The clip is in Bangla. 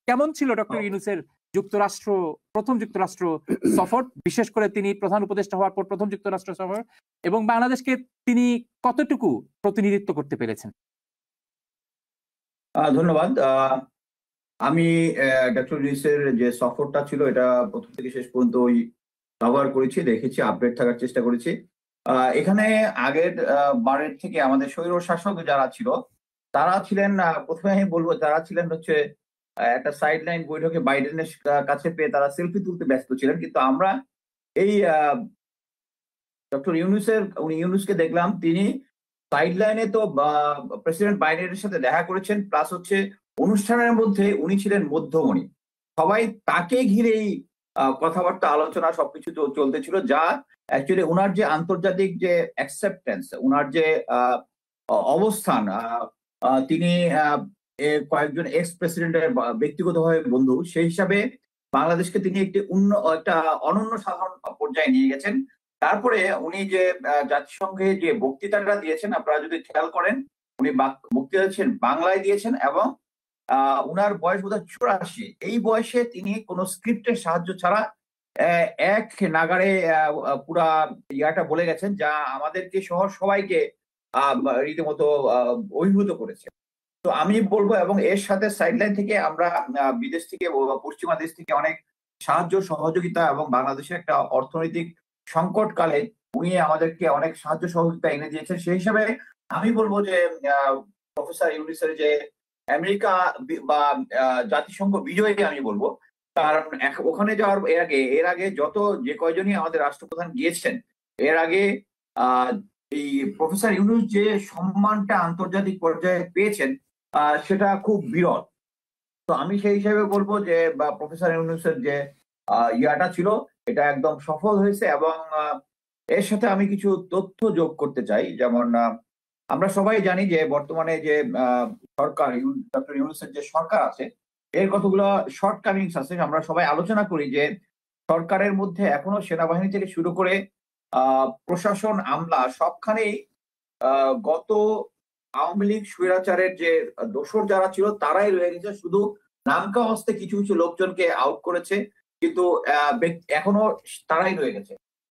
কেমন ছিল ডক্টর ইউনূসের প্রথম যুক্তরাষ্ট্র সফর, বিশেষ করে তিনি প্রধান উপদেষ্টা হওয়ার পর প্রথম যুক্তরাষ্ট্র সফর, এবং বাংলাদেশকে তিনি কতটুকু প্রতিনিধিত্ব করতে পেরেছেন? ধন্যবাদ। আমি ডক্টর ইউনূসের যে সফরটা ছিল এটা প্রথম থেকে শেষ পর্যন্ত কভার করেছি, দেখেছি, আপডেট থাকার চেষ্টা করেছি। এখানে আগের বারের থেকে আমাদের স্বৈর শাসক যারা ছিল তারা ছিলেন, প্রথমে আমি বলবো তারা ছিলেন হচ্ছে একটা সাইড লাইন বৈঠকে বাইডেনের কাছে পেয়ে তারা সেলফি তুলতে ব্যস্ত ছিলেন। কিন্তু আমরা এই ডক্টর ইউনূসকে দেখলাম তিনি সাইড লাইনে তো প্রেসিডেন্ট বাইডেনের সাথে দেখা করেছেন, প্লাস হচ্ছে অনুষ্ঠানের মধ্যে উনি ছিলেন মধ্যমণি। সবাই তাকে ঘিরেই কথাবার্তা, আলোচনা সবকিছু চলতেছিল, যা অ্যাকচুয়ালি ওনার যে আন্তর্জাতিক যে অ্যাকসেপ্টেন্স, ওনার যে অবস্থান, তিনি কয়েকজন এক্স প্রেসিডেন্টের ব্যক্তিগতভাবে বন্ধু, সেই হিসাবে বাংলাদেশকে তিনি একটা অনন্য সাধারণ পর্যায়ে নিয়ে গেছেন। তারপরে উনি যে জাতিসংঘে যে বক্তৃতাটা দিয়েছেন, আপনারা যদি খেয়াল করেন, উনি বক্তৃতা দিয়েছেন বাংলায় দিয়েছেন, এবং উনার বয়স বোধহয় 84। এই বয়সে তিনি কোনো স্ক্রিপ্টের সাহায্য ছাড়া এক নাগাড়ে পুরা ইয়াটা বলে গেছেন, যা আমাদেরকে সহ সবাইকে রীতিমতো অভিভূত করেছে। তো আমি বলবো, এবং এর সাথে সাইডলাইন থেকে আমরা বিদেশ থেকে, পশ্চিমা দেশ থেকে অনেক সাহায্য সহযোগিতা, এবং বাংলাদেশের একটা অর্থনৈতিক সংকটকালে উনি আমাদেরকে অনেক সাহায্য সহযোগিতা এনে দিয়েছেন। সেই হিসাবে আমি বলবো যে প্রফেসর ইউনূসের যে আমেরিকা বা জাতিসংঘ বিজয়ী আমি বলবো, কারণ ওখানে যাওয়ার এর আগে যে কয়জনই আমাদের রাষ্ট্রপ্রধান গিয়েছেন, এর আগে এই প্রফেসর ইউনূস যে সম্মানটা আন্তর্জাতিক পর্যায়ে পেয়েছেন সেটা খুব বিরল। তো আমি সেই হিসেবে বলবো যে প্রফেসর ইউনূসের যে ইয়াটা ছিল এটা একদম সফল হয়েছে। এবং এর সাথে আমি কিছু তথ্য যোগ করতে চাই। যেমন আমরা সবাই জানি যে বর্তমানে যে সরকার, ডক্টর ইউনূসের যে সরকার আছে, এর কতগুলো শর্টকামিংস আছে। আমরা সবাই আলোচনা করি যে সরকারের মধ্যে এখনো সেনাবাহিনী থেকে শুরু করে প্রশাসন, আমলা সবখানেই গত আওয়ামী লীগ স্বৈরাচারের যে দোসর যারা ছিল তারাই রয়ে গেছে। শুধু নামকা হস্তে কিছু কিছু লোকজনকে আউট করেছে, কিন্তু এখনো তারাই রয়ে গেছে।